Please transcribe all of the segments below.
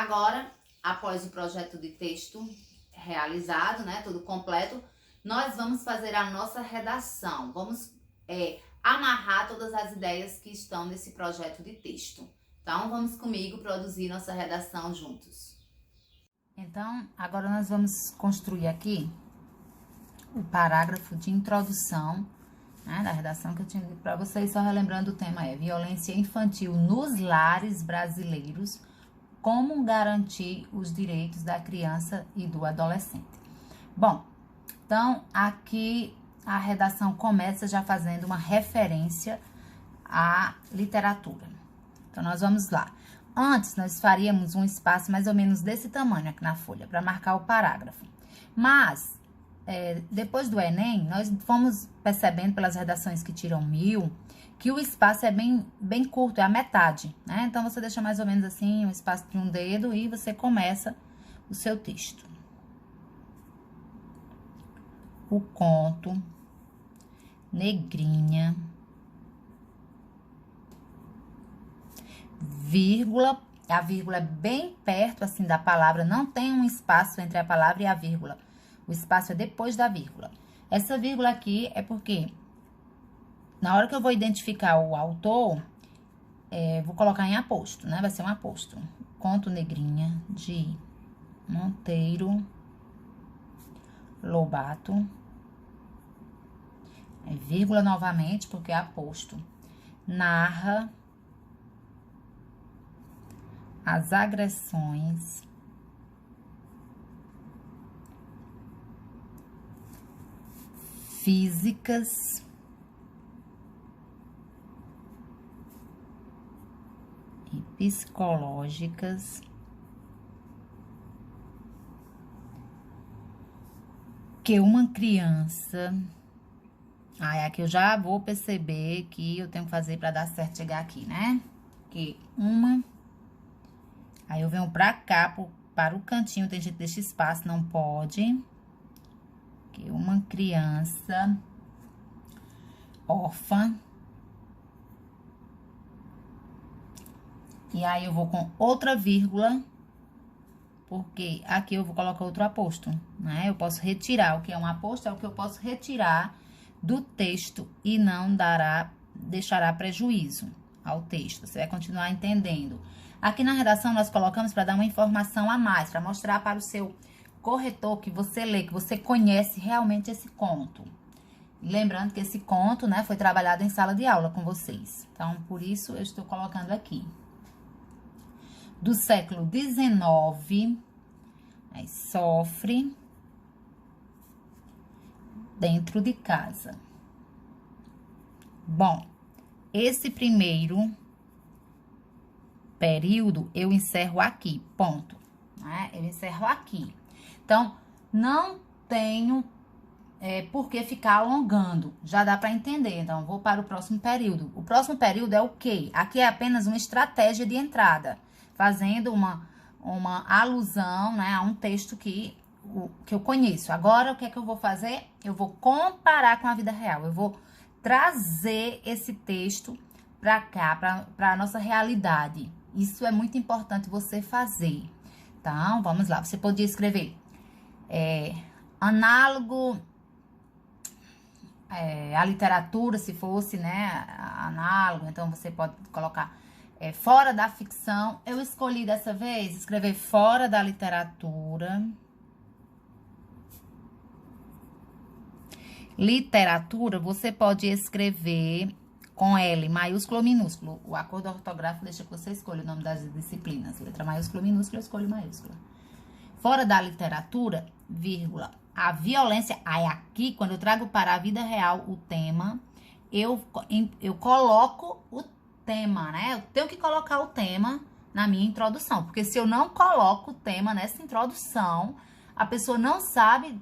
Agora, após o projeto de texto realizado, né, tudo completo, nós vamos fazer a nossa redação. Vamos amarrar todas as ideias que estão nesse projeto de texto. Então, vamos comigo produzir nossa redação juntos. Então, agora nós vamos construir aqui o parágrafo de introdução, né, da redação que eu tinha dito para vocês. Só relembrando, o tema é violência infantil nos lares brasileiros, como garantir os direitos da criança e do adolescente. Bom, então aqui a redação começa já fazendo uma referência à literatura. Então, nós vamos lá. Antes, nós faríamos um espaço mais ou menos desse tamanho aqui na folha, para marcar o parágrafo. Mas, depois do Enem, nós fomos percebendo pelas redações que tiram 1000, que o espaço é bem curto, é a metade, né? Então, você deixa mais ou menos assim, um espaço de um dedo e você começa o seu texto. O conto Negrinha, vírgula, a vírgula é bem perto assim da palavra, não tem um espaço entre a palavra e a vírgula. O espaço é depois da vírgula. Essa vírgula aqui é porque na hora que eu vou identificar o autor, vou colocar em aposto, né? Vai ser um aposto. Conto Negrinha, de Monteiro Lobato. Vírgula novamente, porque é aposto. Narra as agressões físicas e psicológicas que uma criança... aqui eu já vou perceber que eu tenho que fazer para dar certo chegar aqui, né? Que aí eu venho pra cá, para o cantinho, tem gente que deixa espaço, não pode. Que uma criança órfã. E aí eu vou com outra vírgula, porque aqui eu vou colocar outro aposto, né? Eu posso retirar, o que é um aposto é o que eu posso retirar do texto e não deixará prejuízo ao texto. Você vai continuar entendendo. Aqui na redação nós colocamos para dar uma informação a mais, para mostrar para o seu corretor que você lê, que você conhece realmente esse conto. Lembrando que esse conto, né, foi trabalhado em sala de aula com vocês. Então, por isso eu estou colocando aqui. Do século XIX, sofre dentro de casa. Bom, esse primeiro período eu encerro aqui, ponto, né? Eu encerro aqui. Então, não tenho por que ficar alongando, já dá para entender. Então, vou para o próximo período. O próximo período é o quê? Aqui é apenas uma estratégia de entrada, fazendo uma alusão, né, a um texto que eu conheço. Agora, o que é que eu vou fazer? Eu vou comparar com a vida real. Eu vou trazer esse texto para cá, para a nossa realidade. Isso é muito importante você fazer. Então, vamos lá. Você podia escrever análogo à literatura, se fosse, né, análogo. Então, você pode colocar fora da ficção. Eu escolhi dessa vez escrever fora da literatura. Literatura, você pode escrever com L, maiúsculo ou minúsculo. O acordo ortográfico deixa que você escolha o nome das disciplinas. Letra maiúscula ou minúscula, eu escolho maiúscula. Fora da literatura, vírgula, a violência. Aí aqui, quando eu trago para a vida real o tema, eu coloco o tema, né? Eu tenho que colocar o tema na minha introdução. Porque se eu não coloco o tema nessa introdução, a pessoa não sabe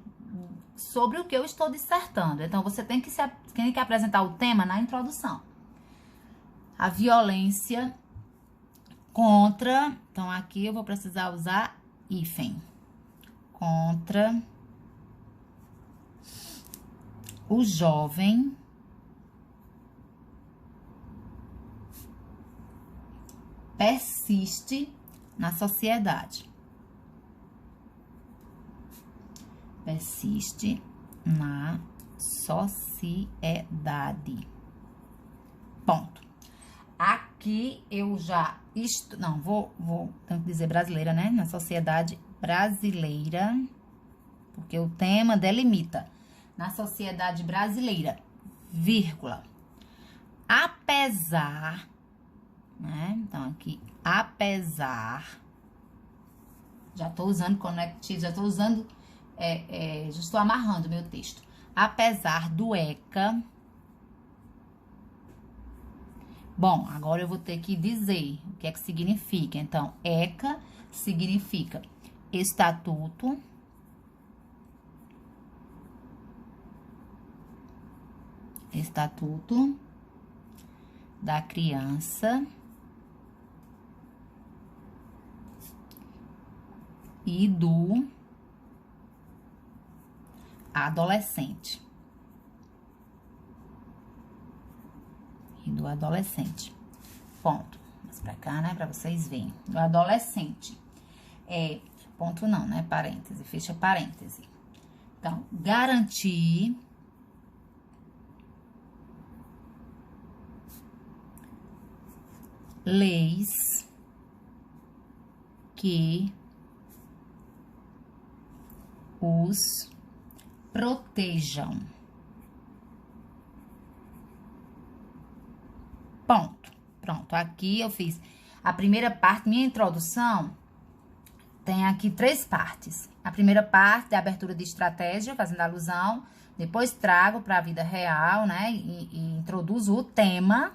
sobre o que eu estou dissertando. Então, você tem que apresentar o tema na introdução. A violência contra... Então, aqui eu vou precisar usar hífen. Contra o jovem persiste na sociedade. Persiste na sociedade. Ponto. Aqui eu já... Não, tenho que dizer brasileira, né? Na sociedade brasileira, porque o tema delimita. Na sociedade brasileira, vírgula. Apesar, né? Então, aqui, apesar. Já tô usando conectivo, já tô usando... já estou amarrando meu texto. Apesar do ECA. Bom, agora eu vou ter que dizer o que é que significa. Então, ECA significa Estatuto da Criança e do adolescente. Ponto. Mas pra cá, né? Pra vocês verem. Do adolescente. Ponto não, né? Parêntese. Fecha parêntese. Então, garantir leis que os protejam. Ponto. Pronto, aqui eu fiz a primeira parte, minha introdução, tem aqui 3 partes. A primeira parte é a abertura de estratégia, fazendo alusão, depois trago para a vida real, né, e introduzo o tema.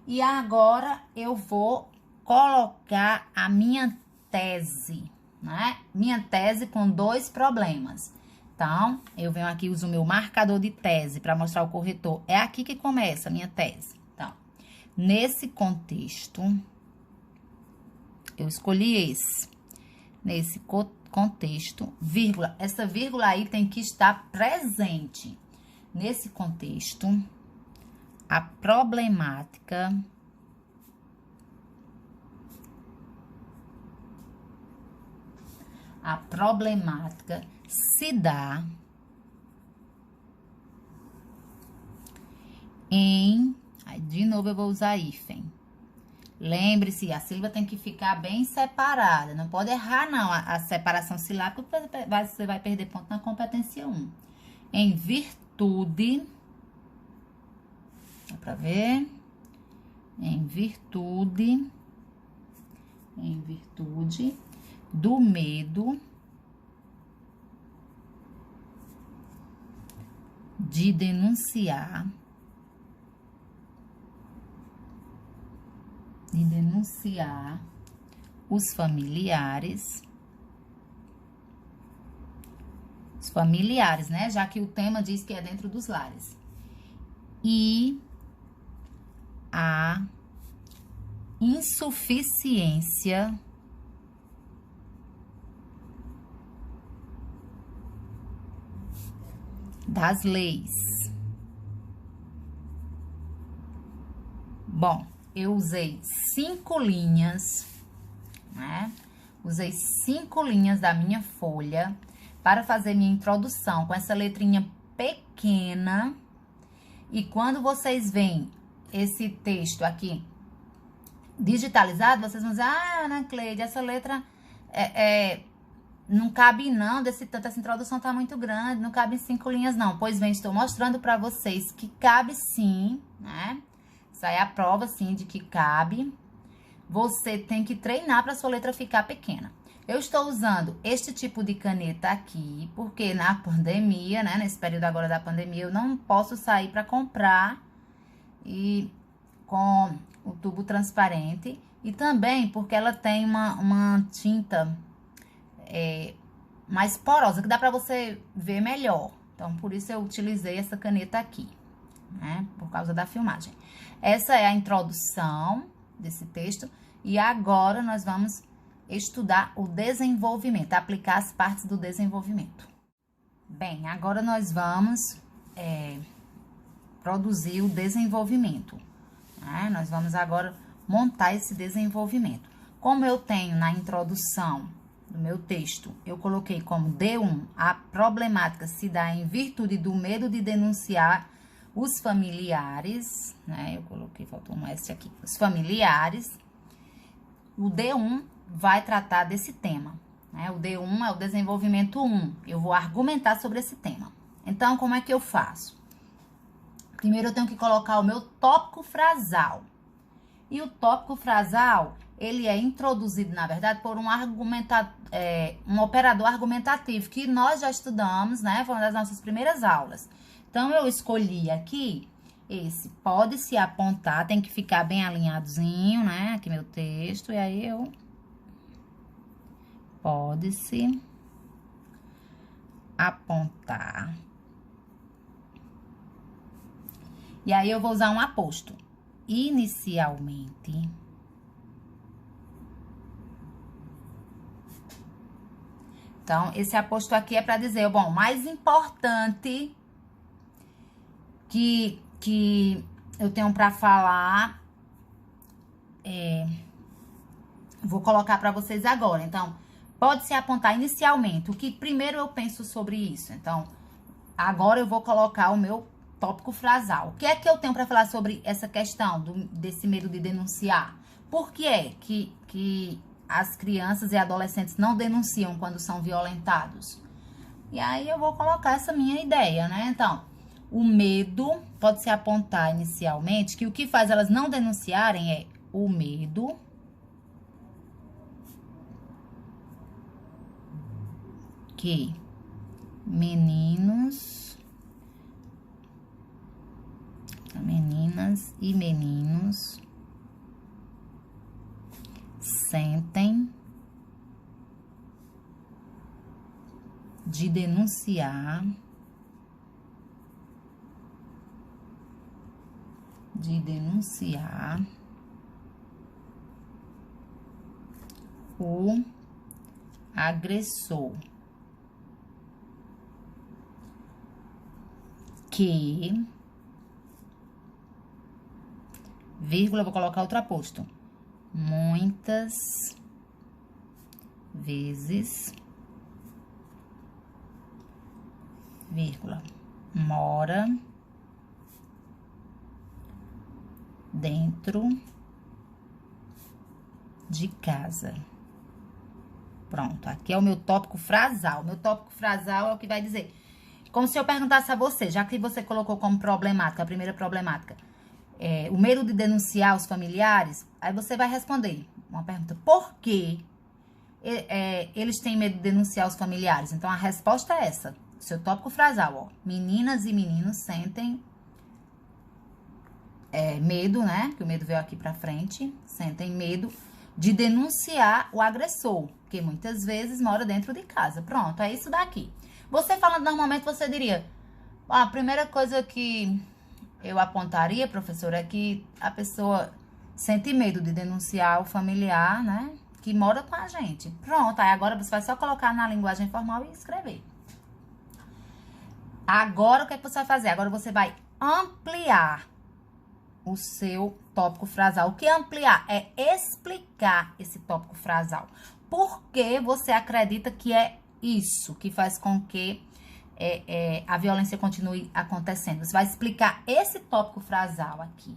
E agora eu vou colocar a minha tese, né, minha tese com 2 problemas. Então, eu venho aqui, uso o meu marcador de tese para mostrar o corretor. É aqui que começa a minha tese. Então, nesse contexto, eu escolhi esse. Nesse contexto, vírgula. Essa vírgula aí tem que estar presente. Nesse contexto, a problemática se dá em... Aí, de novo, eu vou usar hífen. Lembre-se, a sílaba tem que ficar bem separada. Não pode errar, não, a separação silábica, você vai perder ponto na competência 1. Em virtude... Dá pra ver? Em virtude do medo de denunciar os familiares, né? Já que o tema diz que é dentro dos lares. E a insuficiência das leis. Bom, eu usei 5 linhas, né? Usei 5 linhas da minha folha para fazer minha introdução com essa letrinha pequena. E quando vocês veem esse texto aqui digitalizado, vocês vão dizer, Ana Cleide, essa letra não cabe não, essa introdução tá muito grande, não cabe em 5 linhas não. Pois bem, estou mostrando para vocês que cabe sim, né? Isso aí é a prova, sim, de que cabe. Você tem que treinar para sua letra ficar pequena. Eu estou usando este tipo de caneta aqui, porque na pandemia, né, nesse período agora da pandemia, eu não posso sair para comprar e com o tubo transparente. E também porque ela tem uma tinta mais porosa, que dá para você ver melhor. Então, por isso eu utilizei essa caneta aqui, né, por causa da filmagem. Essa é a introdução desse texto. E agora nós vamos estudar o desenvolvimento, aplicar as partes do desenvolvimento. Bem, agora nós vamos produzir o desenvolvimento, né? Nós vamos agora montar esse desenvolvimento. Como eu tenho na introdução do meu texto, eu coloquei como D1, a problemática se dá em virtude do medo de denunciar os familiares, né? Eu coloquei, faltou um S aqui, os familiares. O D1 vai tratar desse tema, né? O D1 é o desenvolvimento 1. Eu vou argumentar sobre esse tema. Então, como é que eu faço? Primeiro, eu tenho que colocar o meu tópico frasal. E o tópico frasal, ele é introduzido, na verdade, por um operador argumentativo, que nós já estudamos, né? Foi uma das nossas primeiras aulas. Então, eu escolhi aqui esse. Pode-se apontar, tem que ficar bem alinhadozinho, né? Aqui meu texto, e aí eu... Pode-se apontar. E aí, eu vou usar um aposto. Inicialmente, então, esse aposto aqui é para dizer, bom, mais importante que eu tenho para falar, vou colocar para vocês agora. Então, pode se apontar inicialmente o que primeiro eu penso sobre isso. Então, agora eu vou colocar o meu tópico frasal. O que é que eu tenho para falar sobre essa questão desse medo de denunciar? Por que é que as crianças e adolescentes não denunciam quando são violentados? E aí eu vou colocar essa minha ideia, né? Então, o medo pode se apontar inicialmente que o que faz elas não denunciarem é o medo que meninas e meninos sentem de denunciar o agressor, que, vírgula, vou colocar outro aposto, muitas vezes, vírgula, mora dentro de casa. Pronto, aqui é o meu tópico frasal. O meu tópico frasal é o que vai dizer. Como se eu perguntasse a você, já que você colocou como problemática, a primeira problemática, o medo de denunciar os familiares, aí você vai responder uma pergunta: por que eles têm medo de denunciar os familiares? Então, a resposta é essa. Seu tópico frasal, ó. Meninas e meninos sentem medo, né? Que o medo veio aqui pra frente. Sentem medo de denunciar o agressor, que muitas vezes mora dentro de casa. Pronto, é isso daqui. Você falando normalmente, você diria: a primeira coisa que eu apontaria, professora, é que a pessoa sente medo de denunciar o familiar, né? Que mora com a gente. Pronto, aí agora você vai só colocar na linguagem formal e escrever. Agora, o que é que você vai fazer? Agora você vai ampliar o seu tópico frasal. O que é ampliar? É explicar esse tópico frasal. Por que você acredita que é isso que faz com que a violência continue acontecendo? Você vai explicar esse tópico frasal aqui.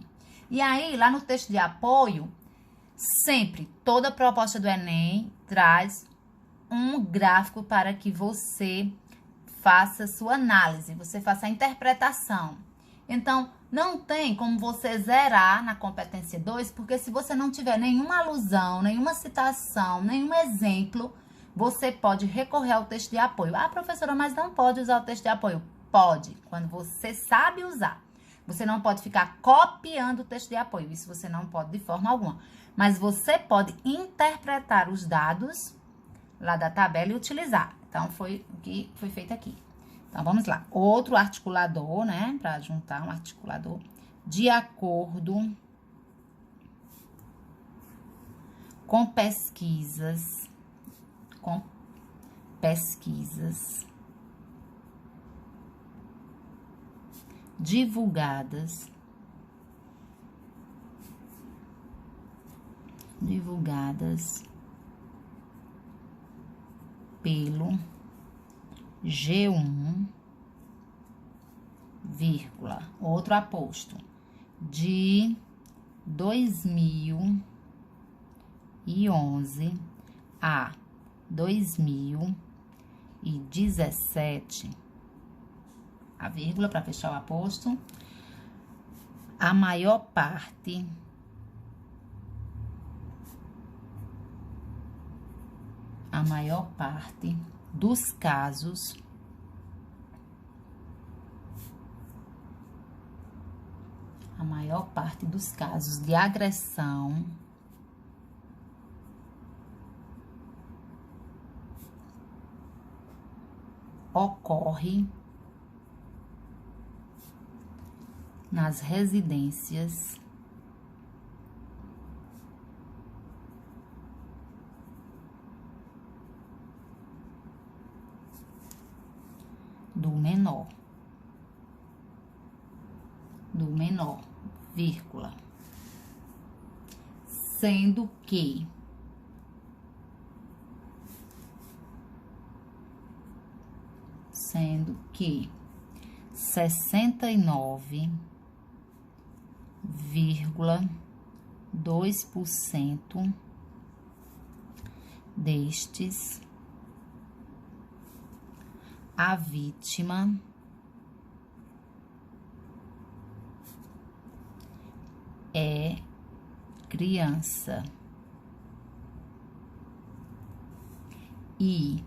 E aí, lá no texto de apoio, sempre, toda proposta do Enem traz um gráfico para que você faça sua análise, você faça a interpretação. Então, não tem como você zerar na competência 2, porque se você não tiver nenhuma alusão, nenhuma citação, nenhum exemplo, você pode recorrer ao texto de apoio. Ah, professora, mas não pode usar o texto de apoio. Pode, quando você sabe usar. Você não pode ficar copiando o texto de apoio, isso você não pode de forma alguma. Mas você pode interpretar os dados lá da tabela e utilizar. Então, foi o que foi feito aqui. Então, vamos lá. Outro articulador, né? Para juntar um articulador. De acordo com pesquisas divulgadas divulgadas pelo G1, vírgula, outro aposto, de 2011 a 2017, a vírgula para fechar o aposto, a maior parte dos casos de agressão ocorre nas residências do menor, vírgula, sendo que sendo que 69,2% destes a vítima é criança e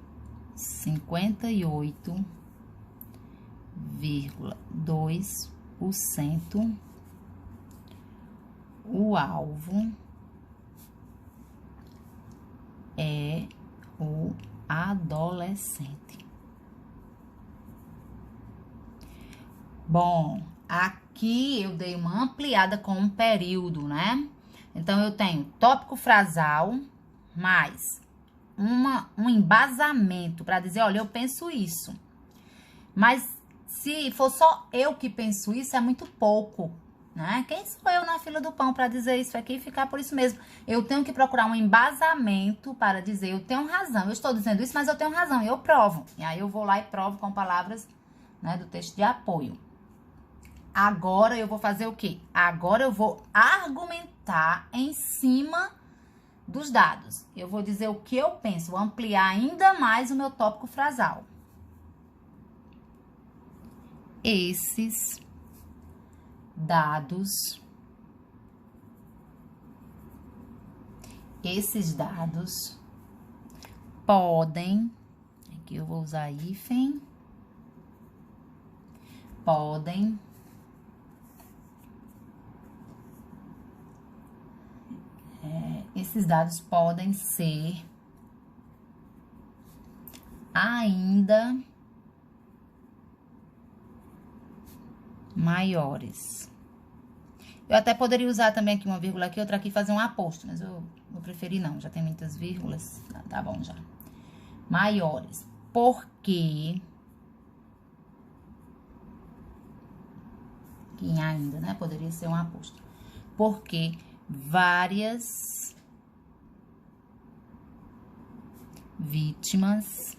58,2% o alvo é o adolescente. Bom, aqui eu dei uma ampliada com um período, né? Então, eu tenho tópico frasal, mais um embasamento para dizer, olha, eu penso isso. Mas, se for só eu que penso isso, é muito pouco, né? Quem sou eu na fila do pão para dizer isso aqui e ficar por isso mesmo? Eu tenho que procurar um embasamento para dizer, eu tenho razão. Eu estou dizendo isso, mas eu tenho razão, e eu provo. E aí, eu vou lá e provo com palavras, né, do texto de apoio. Agora eu vou fazer o quê? Agora eu vou argumentar em cima dos dados. Eu vou dizer o que eu penso, vou ampliar ainda mais o meu tópico frasal. Esses dados podem, aqui eu vou usar hífen, podem esses dados podem ser ainda maiores. Eu até poderia usar também aqui uma vírgula aqui, outra aqui, fazer um aposto, mas eu preferi não, já tem muitas vírgulas, tá bom já. Maiores, porque que ainda, né, poderia ser um aposto. Porque várias vítimas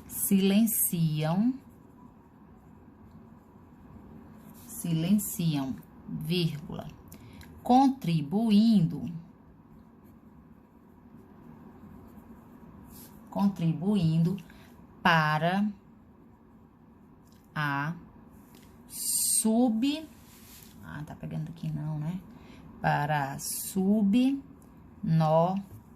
silenciam, vírgula, contribuindo para a tá pegando aqui não, né? Para a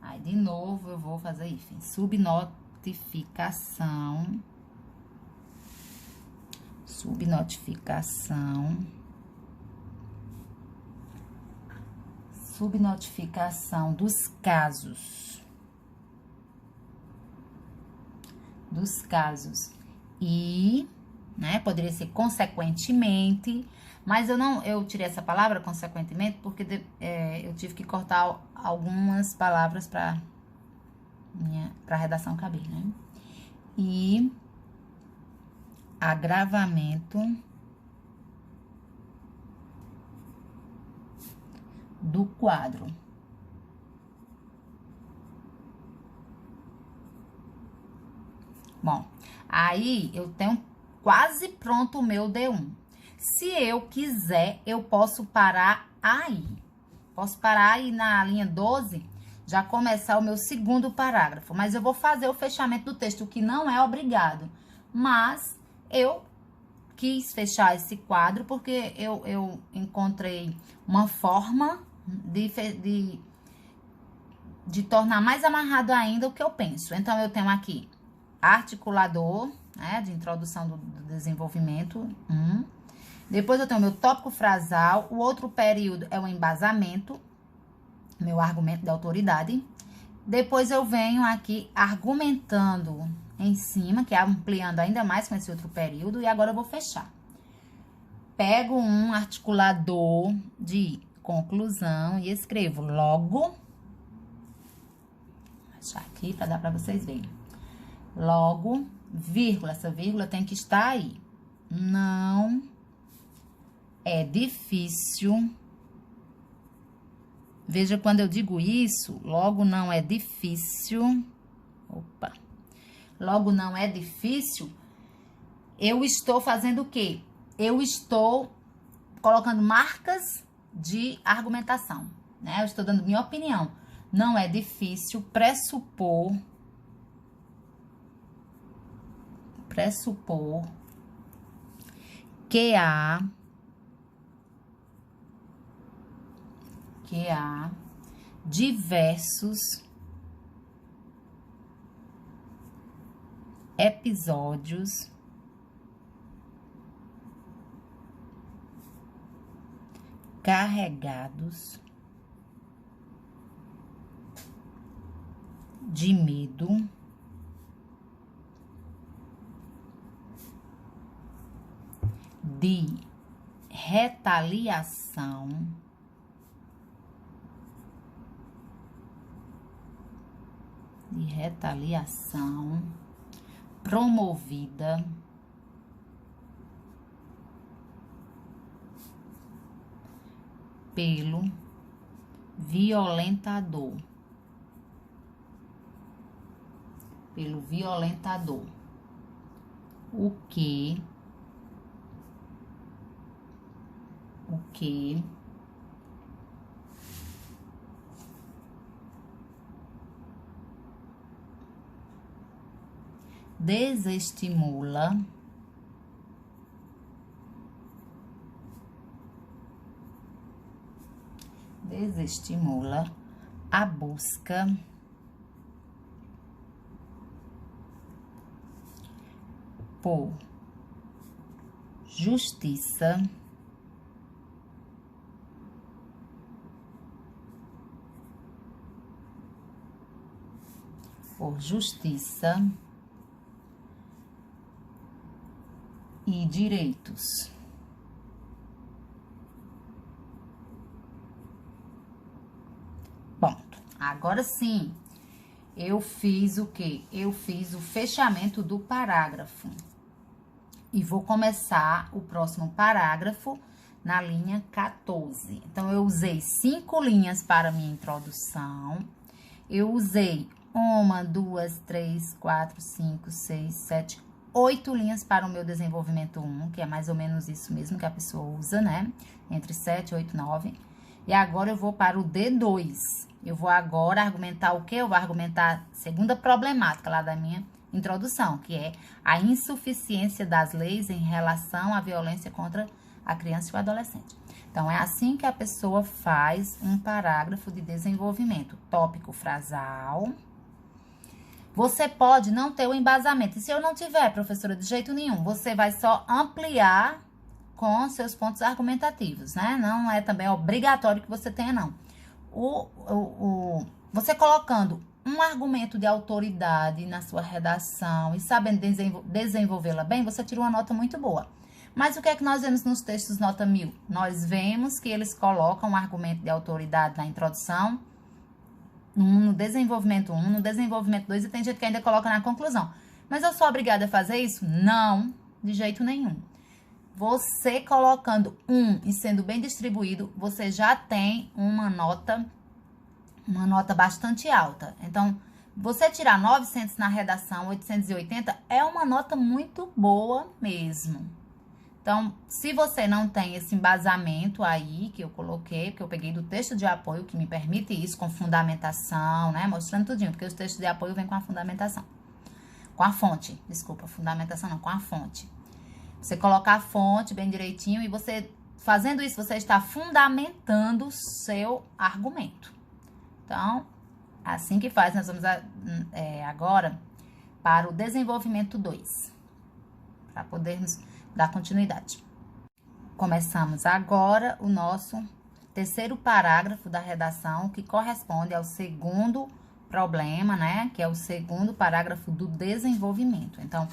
aí de novo eu vou fazer hífen, subnotificação dos e, né, poderia ser consequentemente, mas eu tirei essa palavra consequentemente porque eu tive que cortar algumas palavras para a redação caber, né? E agravamento do quadro. Bom, aí eu tenho quase pronto o meu D1. Se eu quiser, eu posso parar aí. Posso parar aí na linha 12, já começar o meu segundo parágrafo. Mas eu vou fazer o fechamento do texto, que não é obrigado. Mas eu quis fechar esse quadro porque eu encontrei uma forma de tornar mais amarrado ainda o que eu penso. Então, eu tenho aqui articulador, né, de introdução do desenvolvimento, Depois eu tenho meu tópico frasal, o outro período é o embasamento, meu argumento de autoridade. Depois eu venho aqui argumentando em cima, que é ampliando ainda mais com esse outro período, e agora eu vou fechar. Pego um articulador de conclusão e escrevo logo. Vou deixar aqui para dar para vocês verem. Logo, vírgula, essa vírgula tem que estar aí. Não é difícil. Veja, quando eu digo isso, logo não é difícil. Opa! Logo não é difícil. Eu estou fazendo o quê? Eu estou colocando marcas de argumentação, né? Eu estou dando minha opinião. Não é difícil pressupor que há diversos episódios carregados de medo, de retaliação, promovida pelo violentador. O que desestimula a busca por justiça, e direitos. Ponto. Agora sim, eu fiz o quê? Eu fiz o fechamento do parágrafo. E vou começar o próximo parágrafo na linha 14. Então, eu usei 5 linhas para minha introdução. Eu usei 1, 2, 3, 4, 5, 6, 7, 8 linhas para o meu desenvolvimento 1, que é mais ou menos isso mesmo que a pessoa usa, né? Entre 7, 8, 9. E agora eu vou para o D2. Eu vou agora argumentar o quê? Eu vou argumentar a segunda problemática lá da minha introdução, que é a insuficiência das leis em relação à violência contra a criança e o adolescente. Então, é assim que a pessoa faz um parágrafo de desenvolvimento. Tópico frasal. Você pode não ter o embasamento. E se eu não tiver, professora, de jeito nenhum, você vai só ampliar com seus pontos argumentativos, né? Não é também obrigatório que você tenha, não. Você colocando um argumento de autoridade na sua redação e sabendo desenvolvê-la bem, você tira uma nota muito boa. Mas o que é que nós vemos nos textos nota 1000? Nós vemos que eles colocam um argumento de autoridade na introdução, no desenvolvimento 1, no desenvolvimento 2, e tem gente que ainda coloca na conclusão. Mas eu sou obrigada a fazer isso? Não, de jeito nenhum. você colocando 1 e sendo bem distribuído, você já tem uma nota bastante alta. Então, você tirar 900 na redação, 880, é uma nota muito boa mesmo. Então, se você não tem esse embasamento aí que eu coloquei, que eu peguei do texto de apoio, que me permite isso, com fundamentação, né? Mostrando tudinho, porque os textos de apoio vêm com a fundamentação. Com a fonte, desculpa, fundamentação não, com a fonte. Você colocar a fonte bem direitinho e você, fazendo isso, você está fundamentando o seu argumento. Então, assim que faz, nós vamos agora para o desenvolvimento 2, para podermos dar continuidade. Começamos agora o nosso terceiro parágrafo da redação, que corresponde ao segundo problema, né? Que é o segundo parágrafo do desenvolvimento. Então,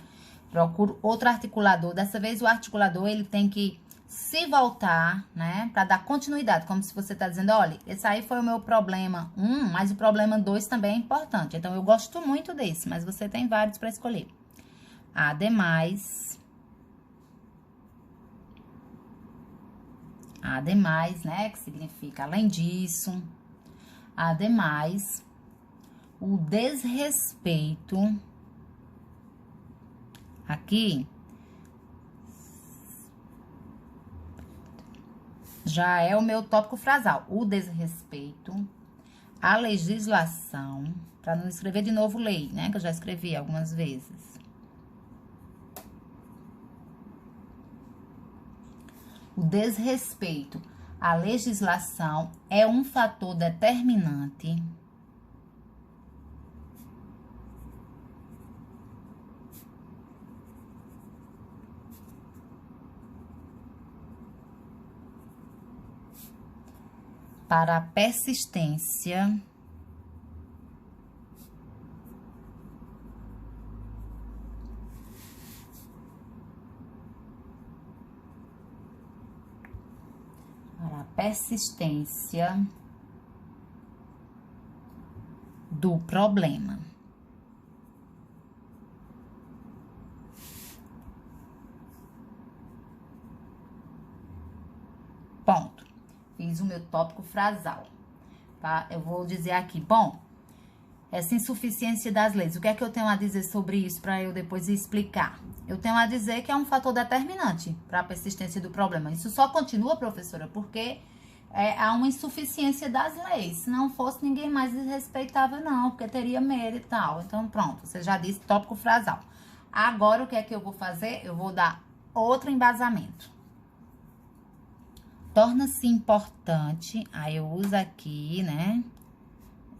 procuro outro articulador. Dessa vez, o articulador, ele tem que se voltar, né? Para dar continuidade, como se você tá dizendo, olha, esse aí foi o meu problema 1, mas o problema 2 também é importante. Então, eu gosto muito desse, mas você tem vários para escolher. Ademais, né, que significa além disso, ademais, o desrespeito, aqui, já é o meu tópico frasal, o desrespeito à legislação, para não escrever de novo lei, né, que eu já escrevi algumas vezes. O desrespeito à legislação é um fator determinante para a persistência do problema. Ponto. Fiz o meu tópico frasal, tá? Eu vou dizer aqui, bom, essa insuficiência das leis, o que é que eu tenho a dizer sobre isso para eu depois explicar? Eu tenho a dizer que é um fator determinante para a persistência do problema. Isso só continua, professora, porque há uma insuficiência das leis. Se não fosse, ninguém mais desrespeitava, não, porque teria medo e tal. Então, pronto, você já disse tópico frasal. Agora, o que é que eu vou fazer? Eu vou dar outro embasamento. Torna-se importante, aí eu uso aqui, né,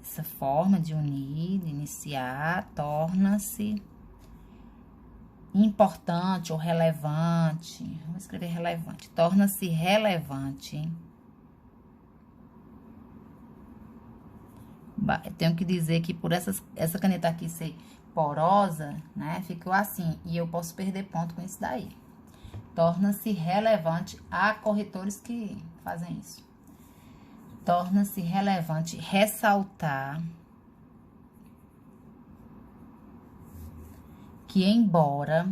essa forma de unir, de iniciar, torna-se importante ou relevante, vou escrever relevante, torna-se relevante. Eu tenho que dizer que por essa caneta aqui ser porosa, né, ficou assim, e eu posso perder ponto com isso daí. Torna-se relevante, há corretores que fazem isso. Torna-se relevante ressaltar que embora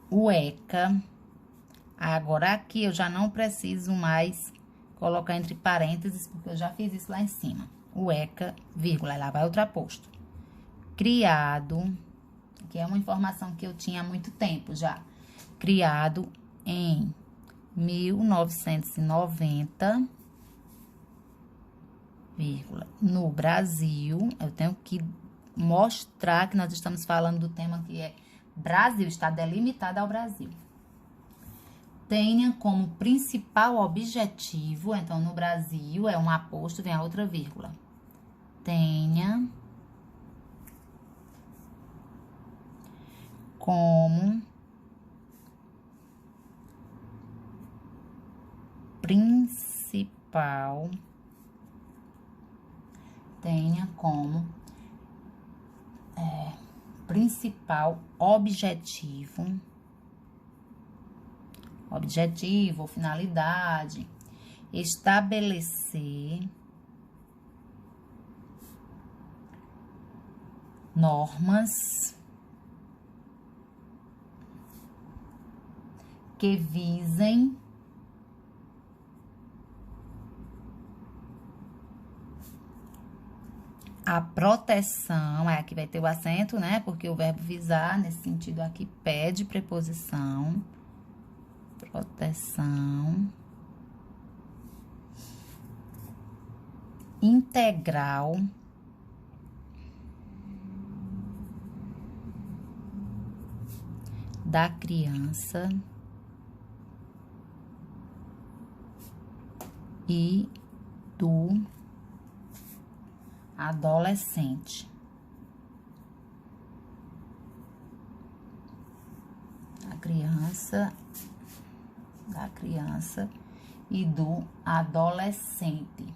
o ECA, agora aqui eu já não preciso mais colocar entre parênteses, porque eu já fiz isso lá em cima. O ECA, vírgula, lá vai ultraposto. Criado, que é uma informação que eu tinha há muito tempo já. Criado em 1990, vírgula, no Brasil. Eu tenho que mostrar que nós estamos falando do tema que é Brasil, está delimitado ao Brasil. Tenha como principal objetivo, então no Brasil é um aposto, vem a outra vírgula. Tenha como principal, principal objetivo, finalidade, estabelecer normas que visem a proteção, aqui vai ter o acento, né? Porque o verbo visar, nesse sentido aqui, pede preposição. Proteção integral da criança e do adolescente. Da criança e do adolescente.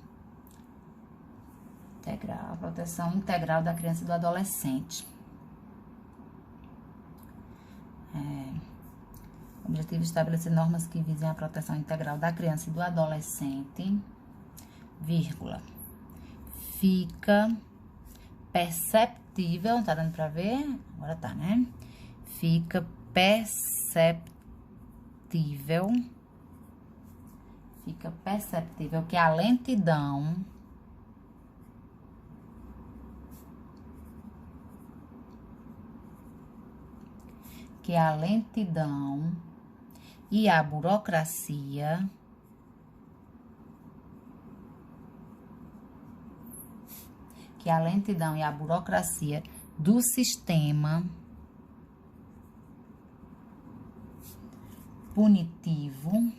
Integral, a proteção integral da criança e do adolescente. Objetivo: estabelecer normas que visem a proteção integral da criança e do adolescente, vírgula. Fica perceptível, tá dando pra ver? Agora tá, né? Fica perceptível que a lentidão e a burocracia do sistema punitivo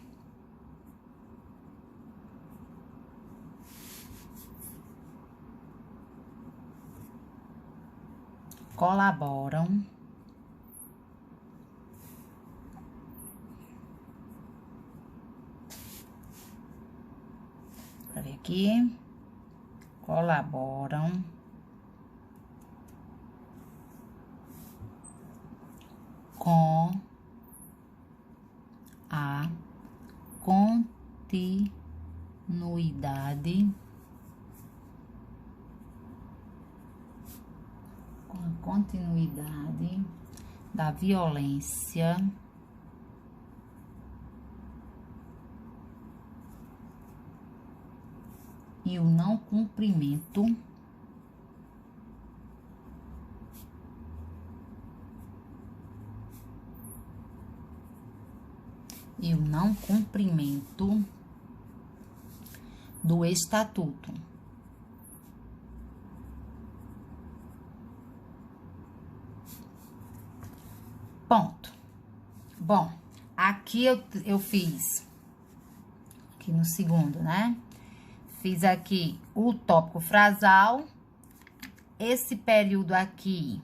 colaboram para ver aqui, colaboram com a continuidade da violência e o não cumprimento do estatuto. Ponto. Bom, aqui eu fiz, aqui no segundo, né? Fiz aqui o tópico frasal. Esse período aqui,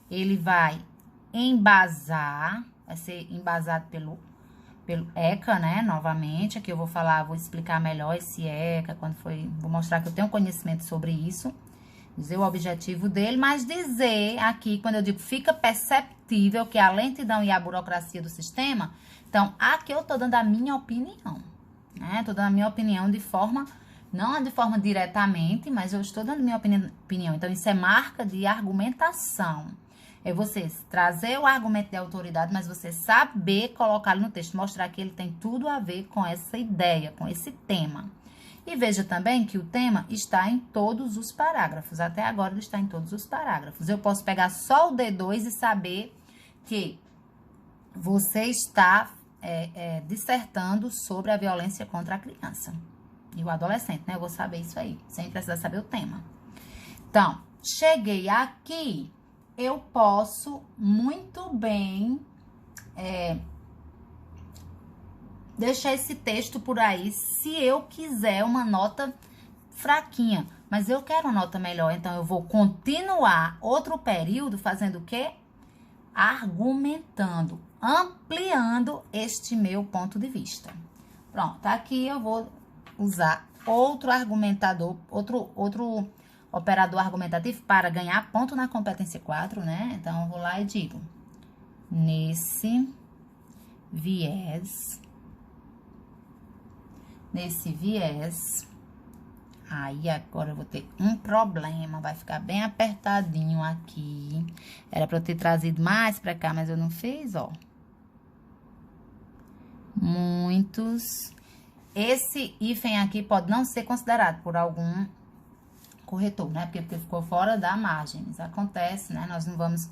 ele vai embasar, vai ser embasado pelo ECA, né? Novamente, aqui eu vou explicar melhor esse ECA, vou mostrar que eu tenho conhecimento sobre isso, dizer o objetivo dele, mas dizer aqui, quando eu digo fica perceptível que a lentidão e a burocracia do sistema, então, aqui eu tô dando a minha opinião, né? Tô dando a minha opinião não de forma diretamente, mas eu estou dando minha opinião. Então, isso é marca de argumentação. É você trazer o argumento de autoridade, mas você saber colocá-lo no texto, mostrar que ele tem tudo a ver com essa ideia, com esse tema. E veja também que o tema está em todos os parágrafos. Até agora ele está em todos os parágrafos. Eu posso pegar só o D2 e saber que você está dissertando sobre a violência contra a criança e o adolescente, né? Eu vou saber isso aí, sem precisar saber o tema. Então, cheguei aqui, eu posso muito bem deixar esse texto por aí, se eu quiser uma nota fraquinha. Mas eu quero uma nota melhor, então eu vou continuar outro período fazendo o quê? Argumentando, ampliando este meu ponto de vista. Pronto, aqui eu vou usar outro argumentador, outro operador argumentativo para ganhar ponto na competência 4, né? Então, eu vou lá e digo, nesse viés Aí, agora eu vou ter um problema, vai ficar bem apertadinho aqui. Era pra eu ter trazido mais pra cá, mas eu não fiz, ó. Muitos. Esse hífen aqui pode não ser considerado por algum corretor, né? Porque ficou fora da margem. Isso acontece, né? Nós não vamos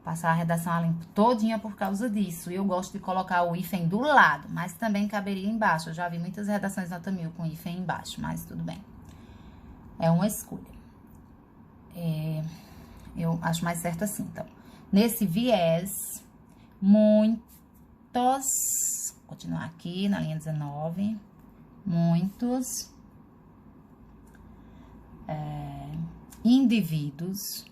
passar a redação a limpo todinha por causa disso. Eu gosto de colocar o hífen do lado, mas também caberia embaixo. Eu já vi muitas redações nota 1000 com hífen embaixo, mas tudo bem. É uma escolha. Eu acho mais certo assim, então. Nesse viés, muitos... Vou continuar aqui na linha 19. Muitos... indivíduos...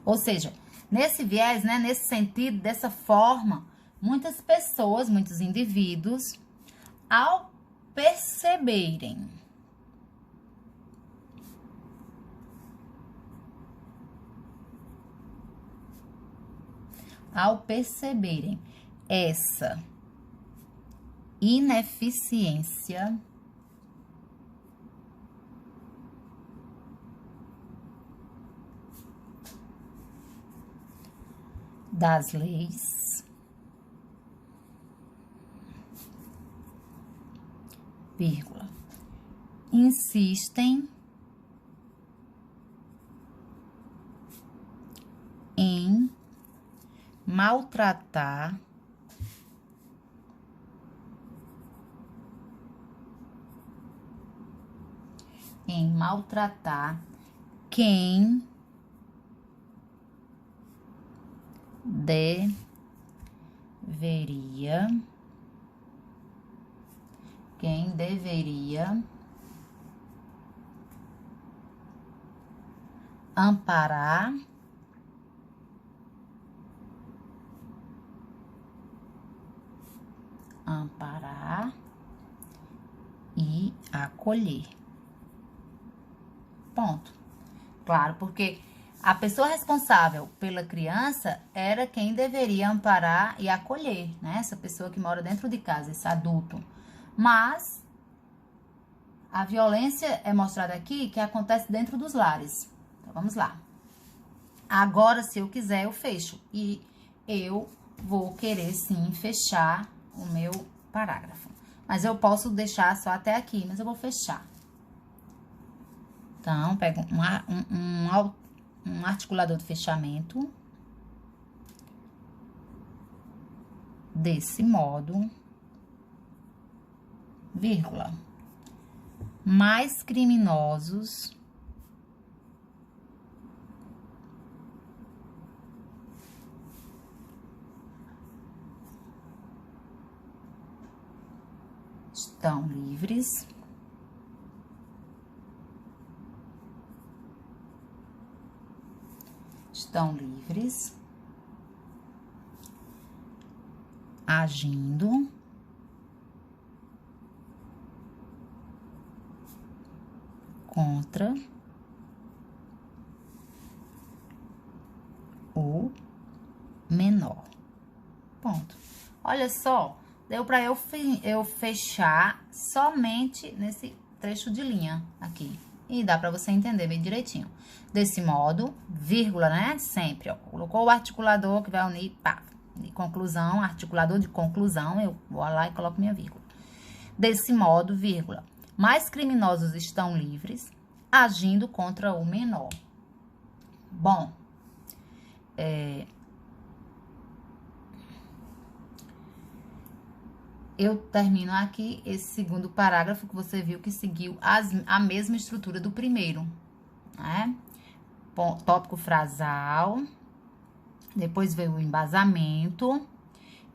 Ou seja, nesse viés, né, nesse sentido, dessa forma, muitas pessoas, muitos indivíduos, ao perceberem essa ineficiência das leis, vírgula, insistem em maltratar quem deveria amparar e acolher. Ponto. Claro, porque a pessoa responsável pela criança era quem deveria amparar e acolher, né? Essa pessoa que mora dentro de casa, esse adulto. Mas a violência é mostrada aqui que acontece dentro dos lares. Então, vamos lá. Agora, se eu quiser, eu fecho. E eu vou querer, sim, fechar o meu parágrafo. Mas eu posso deixar só até aqui, mas eu vou fechar. Então, pego um articulador de fechamento. Desse modo, vírgula, mais criminosos estão livres agindo contra o menor. Ponto. Olha só, deu para eu fechar somente nesse trecho de linha aqui. E dá para você entender bem direitinho. Desse modo, vírgula, né? Sempre, ó. Colocou o articulador que vai unir, pá, de conclusão, articulador de conclusão, eu vou lá e coloco minha vírgula. Desse modo, vírgula, mais criminosos estão livres, agindo contra o menor. Bom, eu termino aqui esse segundo parágrafo que você viu que seguiu a mesma estrutura do primeiro, né? Tópico frasal, depois veio o embasamento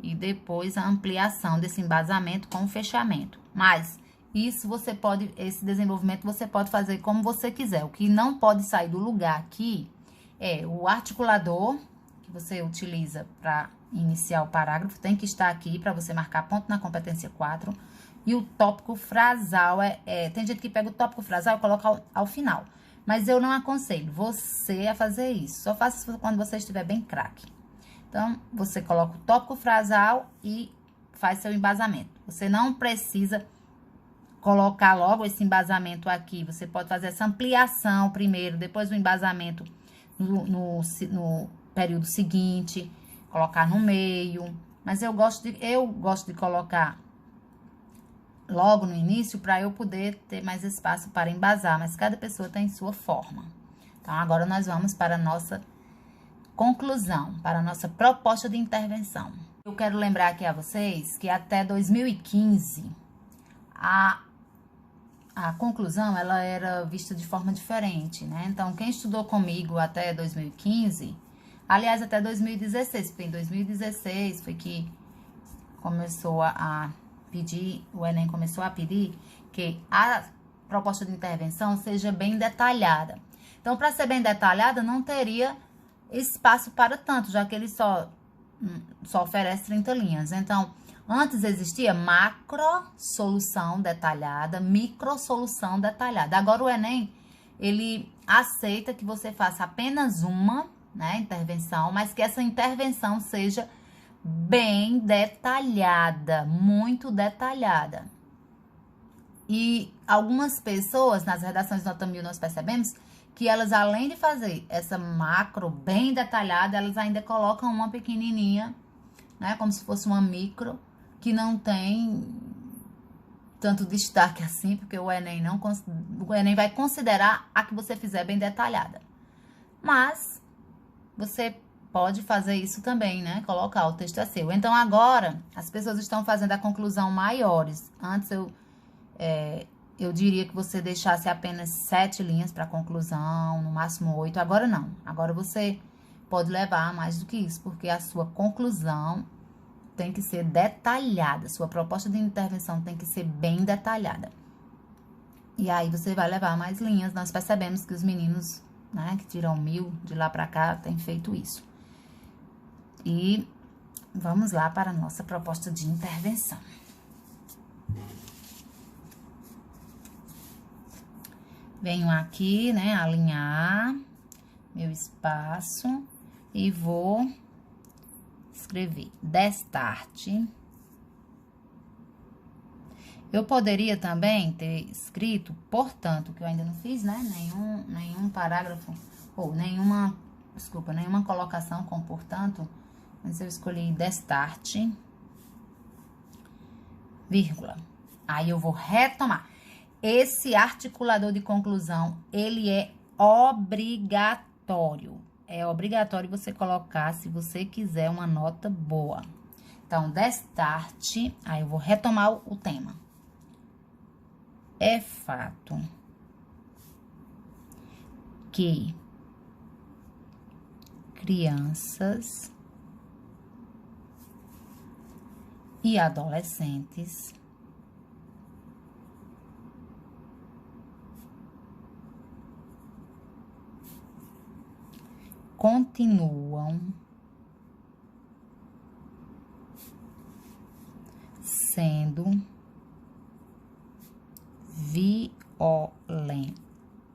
e depois a ampliação desse embasamento com o fechamento. Mas isso você pode, esse desenvolvimento você pode fazer como você quiser. O que não pode sair do lugar aqui é o articulador que você utiliza para iniciar o parágrafo, tem que estar aqui para você marcar ponto na competência 4. E o tópico frasal, tem gente que pega o tópico frasal e coloca ao final. Mas eu não aconselho você a fazer isso. Só faça isso quando você estiver bem craque. Então, você coloca o tópico frasal e faz seu embasamento. Você não precisa colocar logo esse embasamento aqui. Você pode fazer essa ampliação primeiro, depois o embasamento no período seguinte, colocar no meio. Mas eu gosto de colocar logo no início para eu poder ter mais espaço para embasar. Mas cada pessoa tem sua forma. Então, agora nós vamos para a nossa conclusão, para a nossa proposta de intervenção. Eu quero lembrar aqui a vocês que até 2015, a conclusão, ela era vista de forma diferente, né? Então, quem estudou comigo até 2015, aliás, até 2016, porque em 2016 foi que começou a pedir, o Enem começou a pedir que a proposta de intervenção seja bem detalhada. Então, para ser bem detalhada, não teria espaço para tanto, já que ele só oferece 30 linhas. Então, antes existia macro solução detalhada, micro solução detalhada. Agora o Enem, ele aceita que você faça apenas uma, né, intervenção, mas que essa intervenção seja bem detalhada, muito detalhada. E algumas pessoas, nas redações nota 1000, nós percebemos que elas, além de fazer essa macro bem detalhada, elas ainda colocam uma pequenininha, né, como se fosse uma micro, que não tem tanto destaque assim, porque o Enem vai considerar a que você fizer bem detalhada. Mas você pode fazer isso também, né? Colocar, o texto é seu. Então, agora, as pessoas estão fazendo a conclusão maiores. Antes, eu diria que você deixasse apenas 7 linhas para conclusão, no máximo 8. Agora, não. Agora, você pode levar mais do que isso, porque a sua conclusão tem que ser detalhada. Sua proposta de intervenção tem que ser bem detalhada. E aí, você vai levar mais linhas. Nós percebemos que os meninos, né, que tiram 1000 de lá para cá, têm feito isso. E vamos lá para a nossa proposta de intervenção. Venho aqui, né, alinhar meu espaço e vou escrever destarte. Eu poderia também ter escrito, portanto, que eu ainda não fiz, né, nenhum parágrafo, ou nenhuma colocação com portanto, mas eu escolhi destarte, vírgula. Aí eu vou retomar. Esse articulador de conclusão, ele é obrigatório. É obrigatório você colocar, se você quiser, uma nota boa. Então, destarte, aí eu vou retomar o tema. É fato que crianças e adolescentes continuam sendo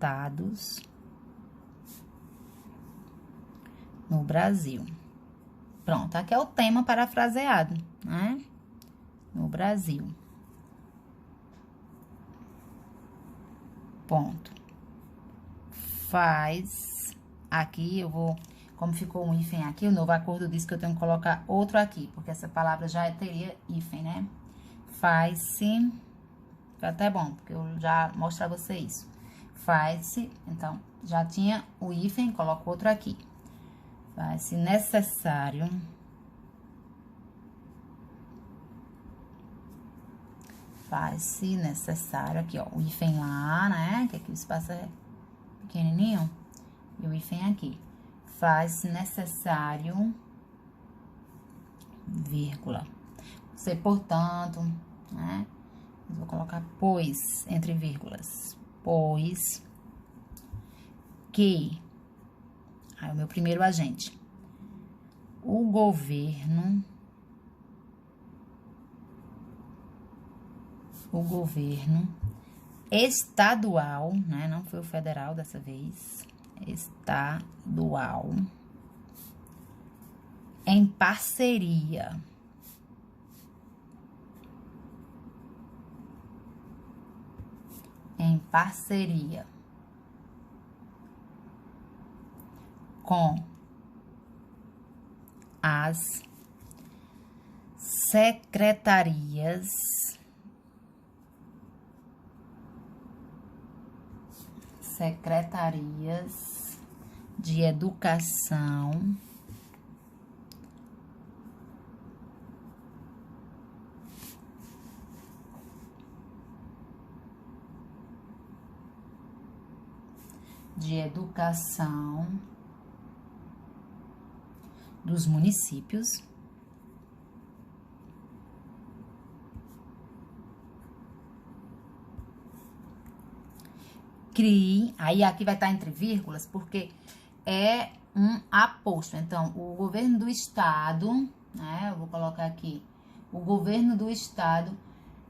violentados no Brasil. Pronto, aqui é o tema parafraseado, né? No Brasil. Ponto. Faz. Aqui eu vou, como ficou um hífen aqui, o novo acordo diz que eu tenho que colocar outro aqui, porque essa palavra já teria hífen, né? Faz-se. Fica até bom, porque eu já mostro a você isso. Faz-se, então, já tinha o hífen, coloco outro aqui. Faz-se necessário aqui, ó, o hífen lá, né? Que aqui o espaço é pequenininho. E o hífen aqui. Faz-se necessário, vírgula. Você, portanto, né? Eu vou colocar pois, entre vírgulas. Pois que... Aí, o meu primeiro agente. O governo estadual, né? Não foi o federal dessa vez. Estadual. Em parceria em parceria com as secretarias de educação dos municípios crie, aí aqui vai estar entre vírgulas, porque é um aposto. Então, o governo do estado, né, eu vou colocar aqui, o governo do estado,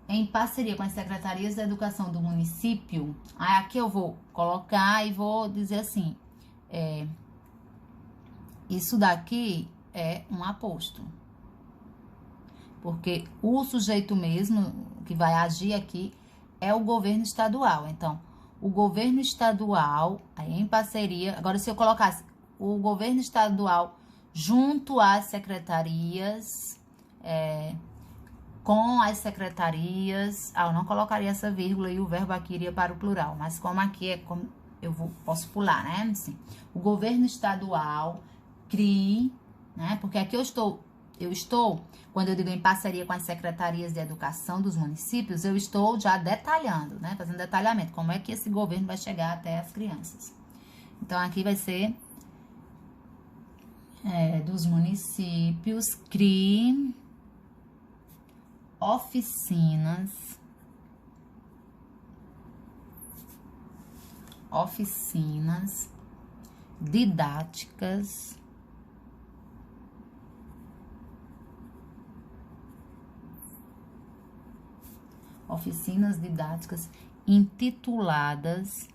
em parceria com as secretarias da educação do município, aí aqui eu vou colocar e vou dizer assim, isso daqui é um aposto. Porque o sujeito mesmo que vai agir aqui é o governo estadual. Então, o governo estadual, aí em parceria, agora se eu colocasse o governo estadual junto às secretarias, com as secretarias, eu não colocaria essa vírgula e o verbo aqui iria para o plural, mas como aqui é como posso pular, né? Assim, o governo estadual crie, né? Porque aqui eu estou, quando eu digo em parceria com as secretarias de educação dos municípios, eu estou já detalhando, né? Fazendo detalhamento, como é que esse governo vai chegar até as crianças. Então, aqui vai ser dos municípios, crie oficinas didáticas intituladas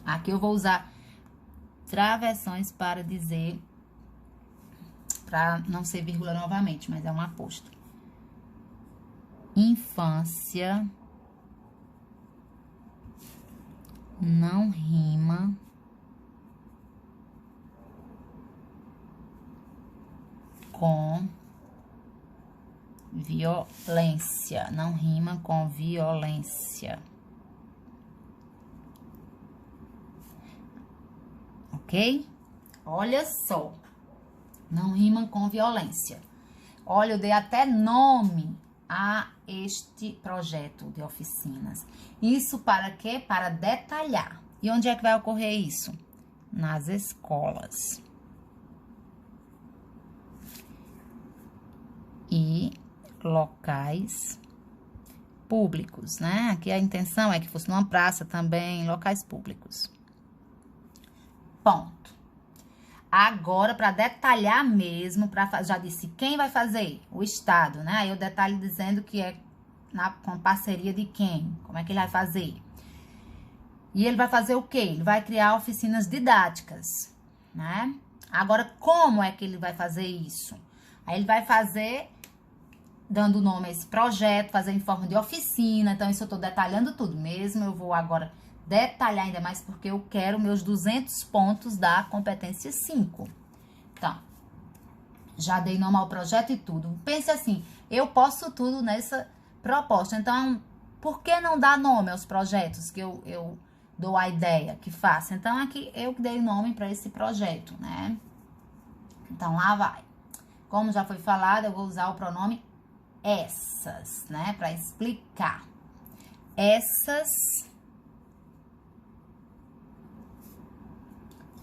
aqui eu vou usar travessões para dizer, para não ser vírgula novamente, mas é um aposto. Infância não rima com violência. Não rima com violência. Ok? Olha só. Não rima com violência. Olha, eu dei até nome a este projeto de oficinas. Isso para quê? Para detalhar. E onde é que vai ocorrer isso? Nas escolas. E locais públicos, né? Aqui a intenção é que fosse numa praça também, locais públicos. Ponto. Agora, para detalhar mesmo, já disse quem vai fazer? O Estado, né? Aí eu detalho dizendo que é com parceria de quem? Como é que ele vai fazer? E ele vai fazer o quê? Ele vai criar oficinas didáticas, né? Agora, como é que ele vai fazer isso? Aí ele vai fazer, dando nome a esse projeto, fazer em forma de oficina. Então, isso eu tô detalhando tudo mesmo. Eu vou agora detalhar ainda mais porque eu quero meus 200 pontos da competência 5. Então, já dei nome ao projeto e tudo. Pense assim, eu posso tudo nessa proposta. Então, por que não dar nome aos projetos que eu dou a ideia que faça? Então, aqui eu que dei nome para esse projeto, né? Então, lá vai. Como já foi falado, eu vou usar o pronome essas, né? Para explicar. Essas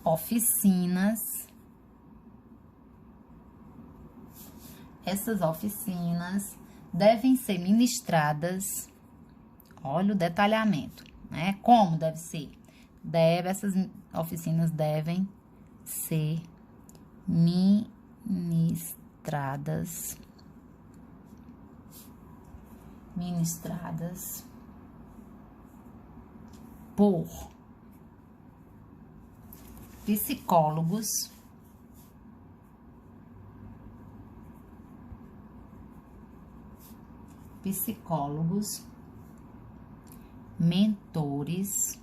oficinas devem ser ministradas, olha o detalhamento, né? Como deve ser? Essas oficinas devem ser ministradas por psicólogos psicólogos, mentores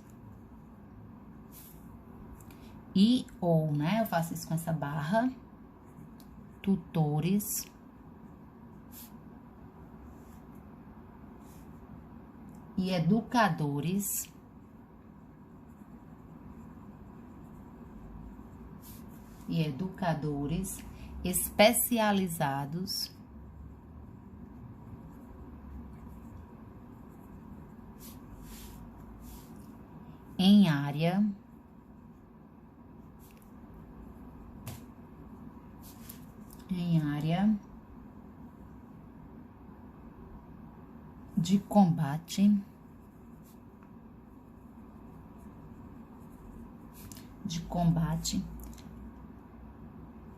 e ou, né, eu faço isso com essa barra, tutores, e educadores especializados em área de combate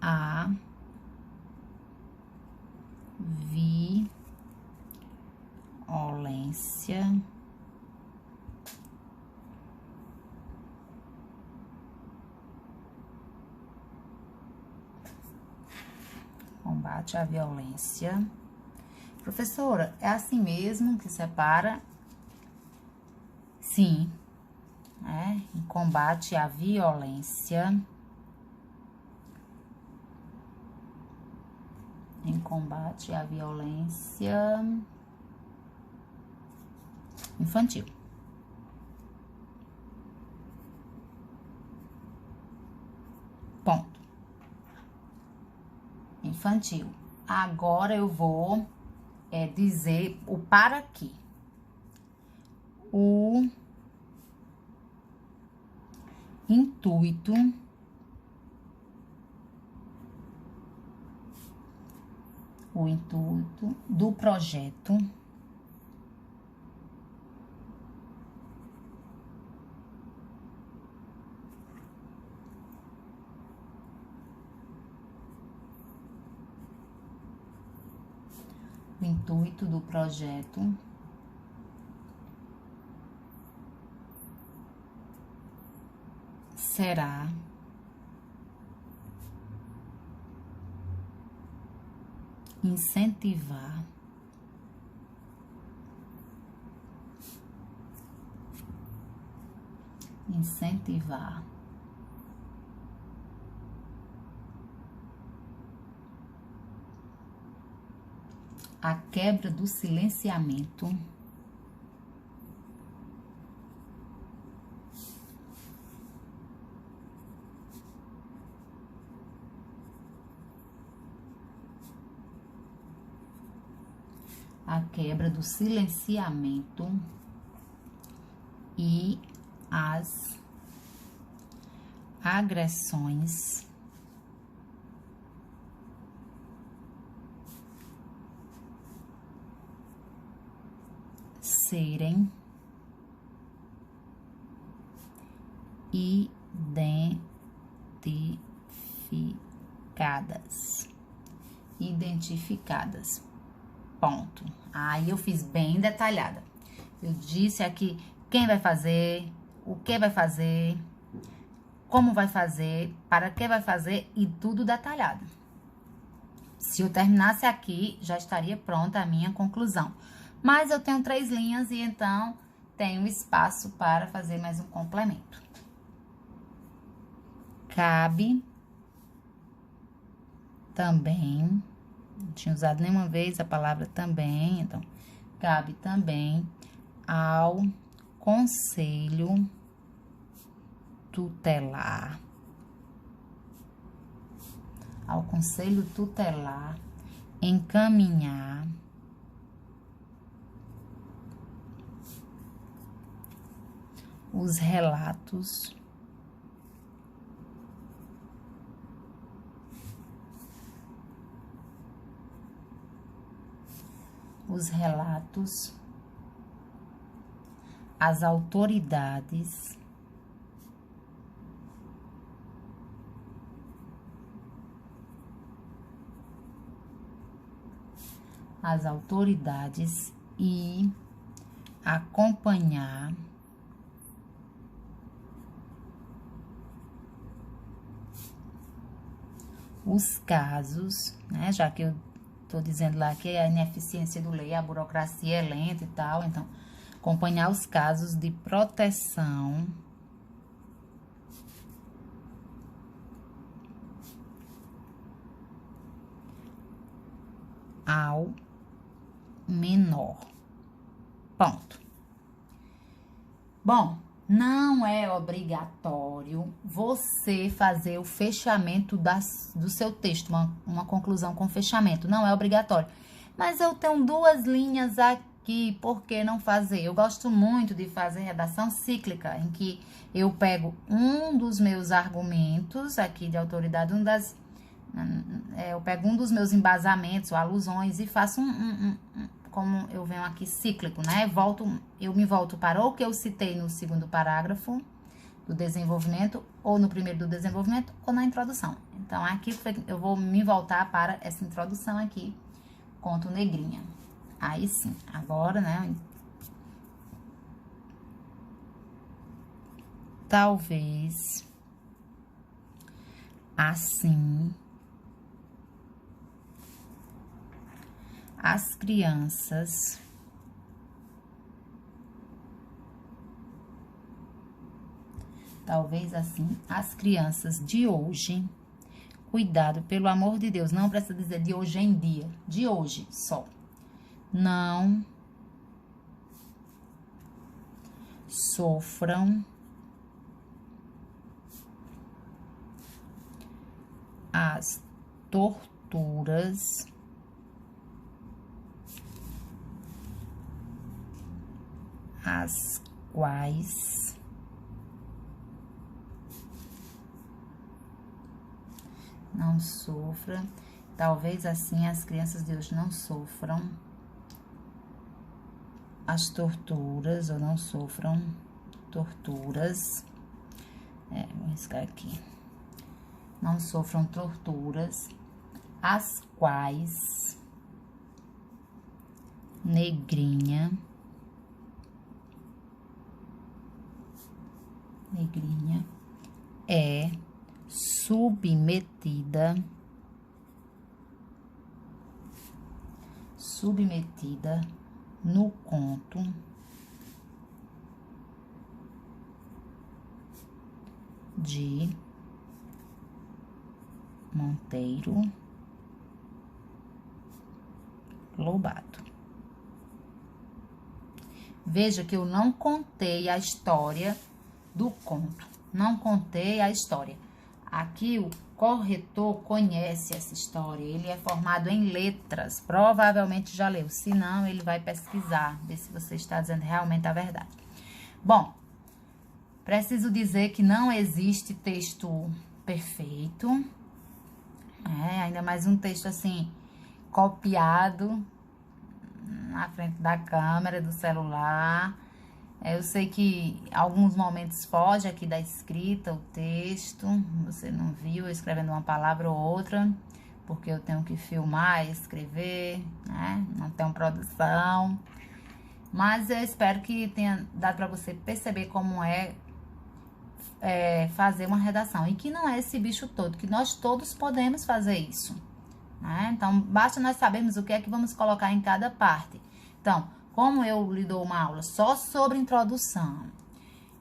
à violência combate à violência. Professora, é assim mesmo que separa? Sim, em combate à violência. Em combate à violência infantil. Ponto. Infantil. Agora eu vou dizer o para quê. O intuito do projeto será incentivar a quebra do silenciamento e as agressões serem identificadas. Ponto. Aí eu fiz bem detalhada. Eu disse aqui quem vai fazer, o que vai fazer, como vai fazer, para que vai fazer e tudo detalhado. Se eu terminasse aqui, já estaria pronta a minha conclusão. Mas eu tenho 3 linhas e então tenho espaço para fazer mais um complemento. Cabe também, não tinha usado nenhuma vez a palavra também, então, cabe também ao Conselho Tutelar. Encaminhar os relatos às autoridades e acompanhar os casos, né? Já que eu tô dizendo lá que a ineficiência do lei, a burocracia é lenta e tal. Então, acompanhar os casos de proteção ao menor. Ponto. Bom, não é obrigatório você fazer o fechamento do seu texto, uma conclusão com fechamento. Não é obrigatório. Mas eu tenho 2 linhas aqui, por que não fazer? Eu gosto muito de fazer redação cíclica, em que eu pego um dos meus argumentos aqui de autoridade, eu pego um dos meus embasamentos ou alusões e faço como eu venho aqui cíclico, né? Eu me volto para o que eu citei no segundo parágrafo do desenvolvimento, ou no primeiro do desenvolvimento, ou na introdução. Então, aqui eu vou me voltar para essa introdução aqui, conto negrinha. Aí sim, agora, né? Talvez assim as crianças de hoje, cuidado, pelo amor de Deus, não precisa dizer de hoje em dia, de hoje só, não sofram as torturas as quais não sofram, talvez assim as crianças de hoje não sofram as torturas, ou não sofram torturas, vou riscar aqui, não sofram torturas, as quais negrinha é submetida no conto de Monteiro Lobato. Veja que eu não contei a história do conto, não contei a história. Aqui o corretor conhece essa história, ele é formado em letras, provavelmente já leu, se não ele vai pesquisar, ver se você está dizendo realmente a verdade. Bom, preciso dizer que não existe texto perfeito, ainda mais um texto assim, copiado na frente da câmera do celular. Eu sei que alguns momentos foge aqui da escrita, o texto, você não viu eu escrevendo uma palavra ou outra, porque eu tenho que filmar, escrever, né? Não tenho produção. Mas eu espero que tenha dado para você perceber como é fazer uma redação. E que não é esse bicho todo, que nós todos podemos fazer isso, né? Então, basta nós sabermos o que é que vamos colocar em cada parte. Então, como eu lhe dou uma aula só sobre introdução,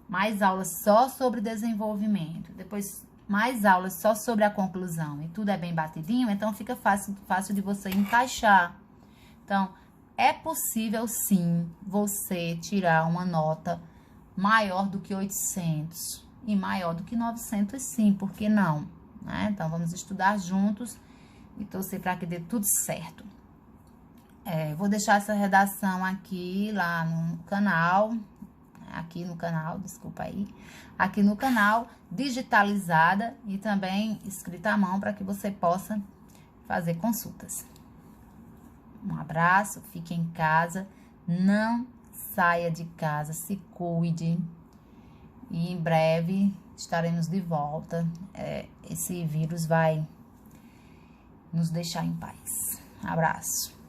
mais aulas só sobre desenvolvimento, depois mais aulas só sobre a conclusão, e tudo é bem batidinho, então fica fácil de você encaixar. Então, é possível sim você tirar uma nota maior do que 800 e maior do que 900 sim, por que não? Né? Então, vamos estudar juntos e torcer para que dê tudo certo. Vou deixar essa redação aqui lá no canal, desculpa aí, aqui no canal, digitalizada e também escrita à mão para que você possa fazer consultas. Um abraço, fique em casa, não saia de casa, se cuide e em breve estaremos de volta. Esse vírus vai nos deixar em paz. Abraço.